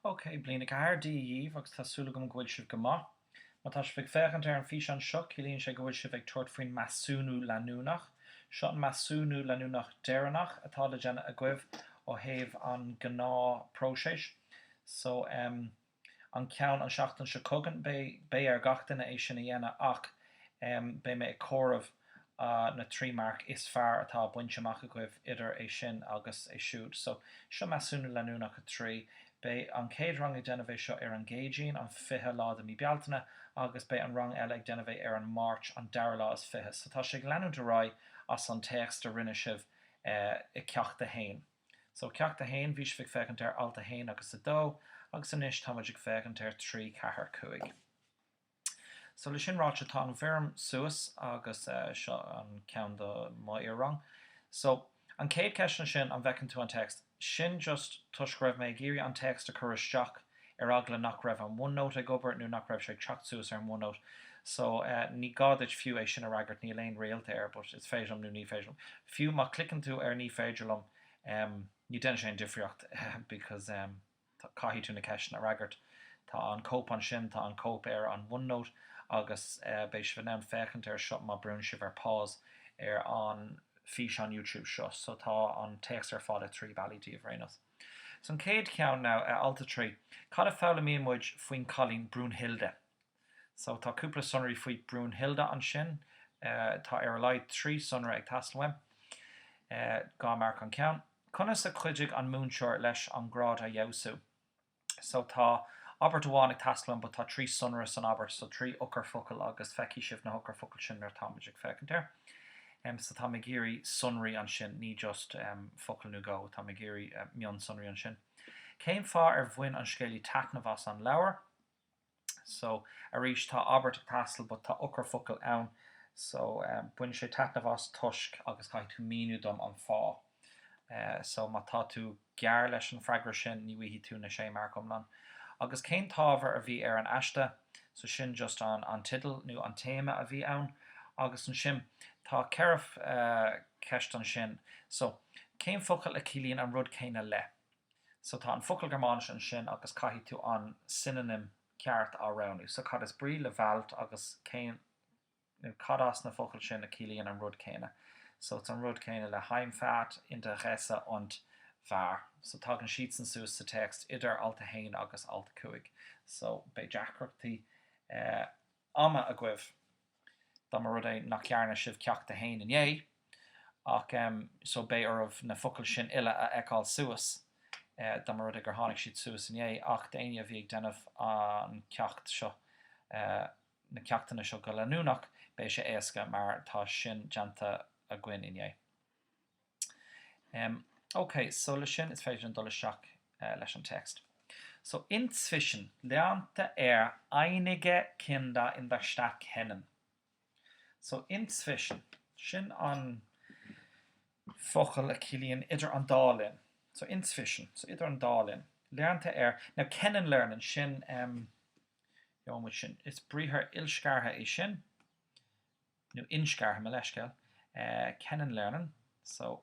Okay, blina gair díomh agus tásúla go bhfuil sibh go maith. Má tá sibh fechan ar an fís an seo, cilíonn sé go bhfuil sibh ag tuairt faoin Measúnú Leanúnach. Seo an Measúnú Leanúnach deireanach atá le déanamh a gcuibh ó thaobh an gná próisis. So an ceann an seachtain se cogan bé ar gach duine é sin a dhéanamh ach bé mé ag córamh na trí marc is fearr atá buinte amach a gcuibh idir é sin agus é siúd. So seo Measúnú Leanúnach a trí. Bé an céad rang ag déanamh seo ar an géidín an 5 lá mí bealtaine agus bé an rang eile ag déanamh ar an Máirt an 10 lá is 5. So tá sé leanú de rá as an text a rinne sibh i ceacht a hain. So ceacht a hain bhí sibh fecant ar alta hain agus a dó agus inis tá muid ag fecant ar 3 4 5. So le sin ráte tá an bhirm suas agus seo an ceann do má ar rang. So an céad ceisna sin an bhecinn tú an text. Sin just tuisc raibh mé géirí an text a chur isteach ar agla nach raibh an OneNote ag obair nó nach raibh sé teacht suas ar an OneNote. So ní gáid fiú é sin a ragart ní léon réalta ar, but is féidirm nó ní féidirm. Fiú má cliccan tú ar ní féidirlam ní den sé an difriocht because caithí tú na ceisna a ragart. Tá an cóp an sin, tá an cóp ar an OneNote agus béis bh an fecant ar seo má brún sibh ar pause ar an fís an YouTube seo, so tá an text ar fád a 3 bailí bhréanas. So an céad ceann now alta 3. Cad a fála míon muid faoin Colleen Brúnhilde. So tá cúpla sonraí faoi Brúnhilde an sin, tá ar leid 3 sonra ag taslhaim, gá marc an ceann. Conas a chuidig an múnseir leis an grád a Measú. So tá Albert bháin ag taslhaim, but tá 3 sonra san Albert, so 3 ochar focail agus feici sibh na ochar focail sin ar táid ag fecant ar. So tá mé géirí sonraí an sin, ní just focail nó go, tá mé géirí mion sonraí an sin. Céim fá ar bhain an scéalaí taitneamh an leabhar. So a rís tá Albert ag tastal, but tá ochar focail ann. So buin sé taitneamh tuisc agus caiith tú míniú dom an fá. So má tá tú gear leis an freigra sin, ní bhíhí tú na sé mar gomlan. Agus céim tábhar a bhí ar an aiste, so sin just an tidal nó an téma a bhí ann. Agus an sin tá ceirh ceist an sin. So céim focail a cilíonn an rud céine le. So tá an focail Germánis an sin agus caithí tú an synonym ceart á ranú. So cad is brí le bhailt agus cad as na focail sin a cilíonn an rud céine. So it's an rud céine le heimfeat interesse und bhar. So tá an siad san suas sa text idir alta hain agus alta cuaig. So bé deacrachtaí ama a gcuibh. Tá mar rud é nach cearna sibh ceacht a hain in dhé, ach so bé ormh na focail sin ile a eáil suas, dá mar rud ag gur tháinig siad suas in dhé, ach daine a bhí ag déanamh an ceacht seo, na ceachtainna seo go leanúnach, bé sé éasca mar tá sin deanta a gcuin in dhé. Okay, so le sin is féidir an dul isteach leis an text. So inzwischen lernte einige Kinder in der Stadt kennen. So inzwischen, sin an focail a cilíonn idir an dálinn. So inzwischen, so idir an dálinn. Lernte now kennen lernen sin, sin, is bríthar ilscartha é sin, nó inscartha me leisceil, kennen lernen, so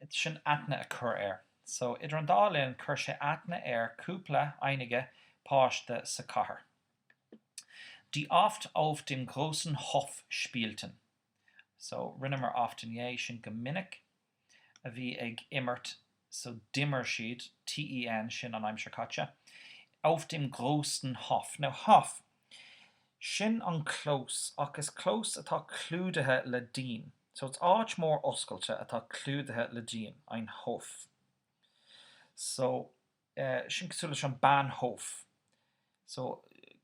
it's sin aithne a chur So idir an dálinn chur sé aithne cúpla einige páiste sa cathair. Die oft auf dem großen Hof spielten. So rinnemer oft in je sin gomininic a bhí ag immert, so dimmer siad, T-E-N sin an aimsir caite, auf dem großen Hof. Now Hof, sin an close, agus close atá clúdathe le dín. So it's áit mór oscailte atá clúdathe le dín, ein Hof. So sin cosúla an Bahnhof. So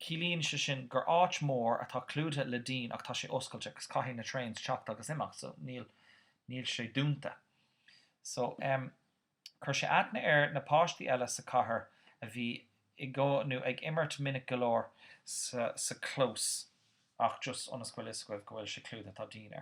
cilíonn se sin gur áit mór atá clúdathe le dín ach tá sé oscailte agus caithfidh na trains teacht agus imach, so níl sé dúnta. So chur sé aithne na páistí eile sa cathair a bhí I go nó ag immert minic golóir sa close ach just an scoil is go bhfuil sé clúdathe tá dín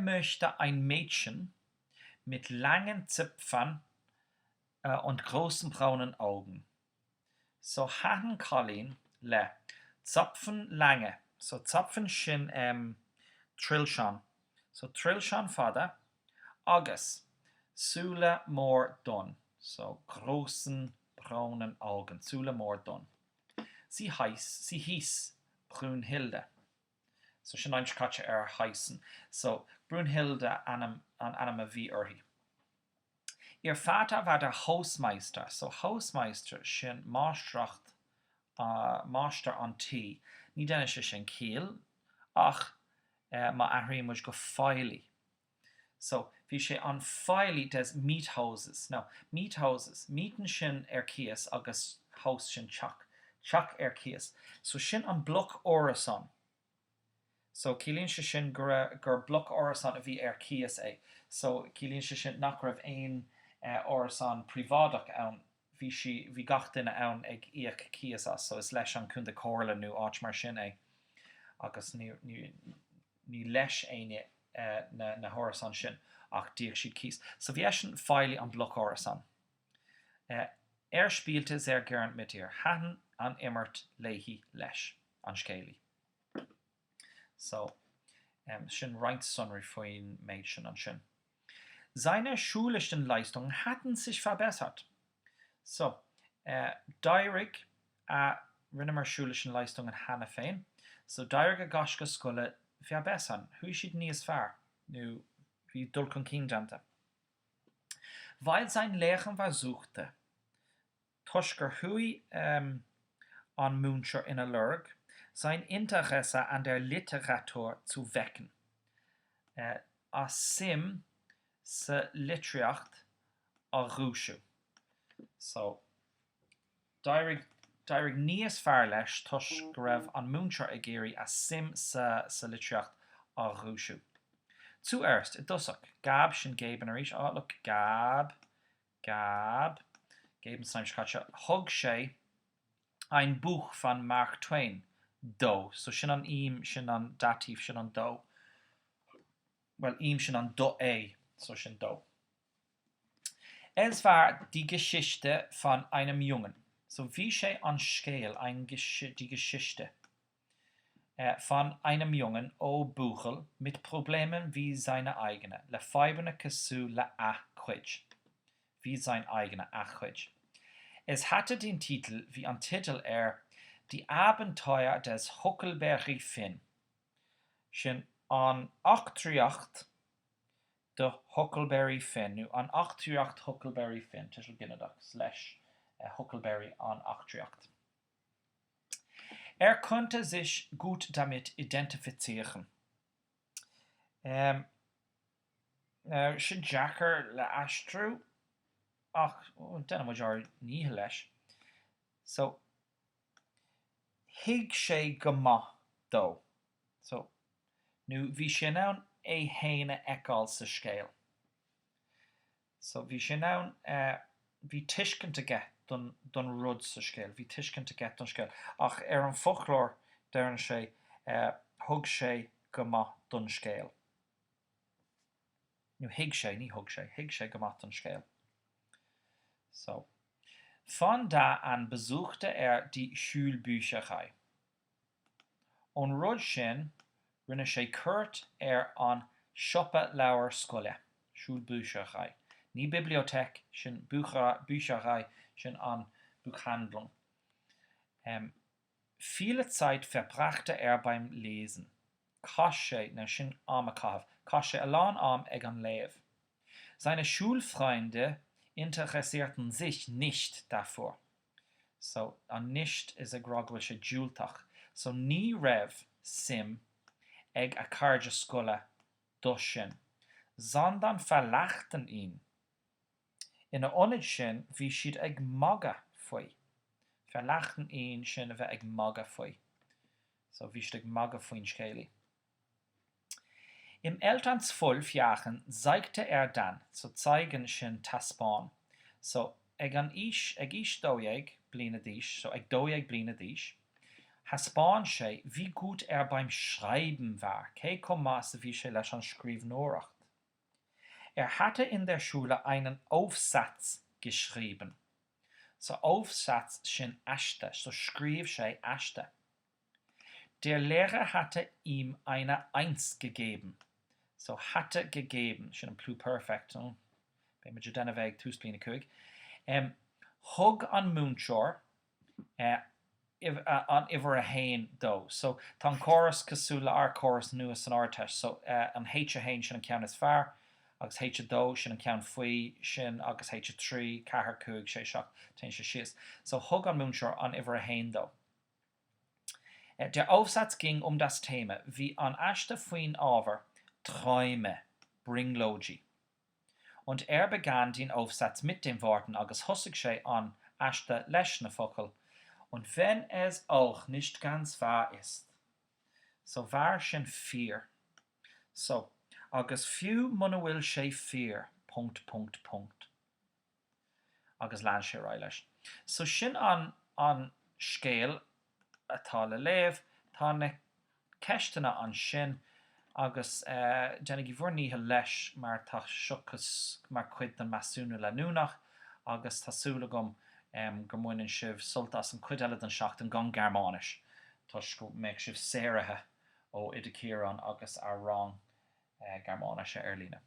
möchte ein Mädchen mit langen Zipfern und großen braunen Augen. So hatten Colleen le Zapfen lange. So Zapfen sin trilshan. So trilshan fada agus Sula mór don. So großen braunen Augen. Zule Mordon. Sie hieß Brunhilde. So sin ein catcha heißen. So Brunhilde an wie urhi. Ihr Vater war der Hausmeister. So Hausmeister sin Maastricht Master an T. Ní déine se sin Kiel, ach ma ahrí muis go feili. So bhí sé an feili des meathouses. Now, meathouses, meaten sin cias agus house sin chak cias. So sin an bloc orasan. So cílíonn se sin gur bloc orasan a bhí cias é. So cílíonn se sin nach raibh ein orasan privádach ann. Bhí gach duine ann ag íoc cias as, so is leis an chun de cóirla nó áit mar sin é. Agus ní leis aine na horasan sin ach díoch siad cís. So bhí sin feili an bloc orasan. Spielte sehr gern mit ihr. Hatten an immert leihi leis an scéili. So sin reint sonri faoin méid sin an sin. Seine schulischen Leistungen hatten sich verbessert. So, dairig a rinnemar schulischen Leistungen hanna féin. So, dairig a gaske skole verbessern. Hui siad níos fear. Nu, wie dulkon kindante. Weil sein Lehren versuchte, Toschker hui an Muncher in a Lurg, sein Interesse an der Literatur zu wecken. A sim se litriacht a rúsju. So, dairig níos fear leis tus go raibh an múnsear a géirí a sim sa litriacht a rúsju. Zuerst, dusach, gab sin géban a rís, look, gab, géban saimskatja, hug sé ein Buch van Mark Twain, do. So sin an im, sin an datív, sin an do. Well, im sin an do é, so sin do. Es war die Geschichte von einem Jungen. So wie sé an Scale die Geschichte von einem Jungen o Buchel mit Problemen wie seine eigene. Le feibene Kesu le achquij. Wie sein eigener achquij. Es hatte den Titel, wie an Titel Die Abenteuer des Huckleberry Finn. Sin an 838 de Huckleberry Finn. Nu an 838 Huckleberry Finn. Titel ginnedag / Huckleberry an 838. Konnte sich gut damit identifizieren. Sin Jacker le astru. Ach, denna muid ní leis. So, hig sé goma dó. So, nu bhí sin ann é héine eáil sa scéal. So, bhí sin ann bhí tuiscint aige don rud sa scéal. Bhí tuiscint aige don scéal. Ach an folklór dearann sé thug sé goma don scéal. Nu hig sé, ní thug sé. Hig sé goma don scéal. So, von da an besuchte die Schulbücherei. On rud sin rinne sé curt an Shoppe Lauer Skole, Schulbücherei. Ní Bibliothek, sin Bücherei, sin an Buchhandlung. Viele Zeit verbrachte beim Lesen. Kasche, na sin amakav. Kasche alan am eg an lev. Seine Schulfreunde interessierten sich nicht davor. So, an nicht is a grogwische Jultach. So, ní rev sim eg a carja skola dushin, sondern verlachten ihn. In a onid sin, wie sied eg maga foi. Verlachten ihn sin ve eg maga foi. So, wie sied eg maga foi in Scheli. Im Elterns 12 Jahren zeigte dann, so zeigen sin taspan. So, eg doieg blina dish, so eg doieg blina dish. Haspan sé, wie gut beim Schreiben war. Kei kommasse wie sé leis an skriv noracht. Hatte in der Schule einen Aufsatz geschrieben. So, Aufsatz sin ashte, so skriv sé ashte. Der Lehrer hatte ihm eine 1 gegeben. So, hatte gegeben, schon ein Pluperfect, bei mir denna weg, Thug an múnseoir an iver a hain dó. So tá choras cosúla ar choras nuas an áirteis. So an héite hain sin an ceann is fearr, agus héite dó sin an ceann faoi sin agus héite trí, cethar cúig sé seach tein sé sios. So thug an múnseoir an iver a hain dó. Der Aufsatz ging das Thema, wie an Ashta faoin ábhar, Träume, Bringlogi. Und begann den Aufsatz mit den Worten, agus hosig sé an Ashta leis na focail, und wenn es auch nicht ganz wahr ist. So war sin fear. So, agus fiú muna bhfuil sé fear, ... agus lean sé rá leis. So sin an scéal atá le léamh, tá na ceistena an sin, agus dénig I bhforníthe leis mar tá seachas mar cuid an Measúnú Leanúnach, agus tásúla gom gur muoinn sibh sultas an cuid eile den seacht an gan Gearmánis. Tás go méid sibh séirithe ó Idircíreán agus ar rang Gearmáise ar líne.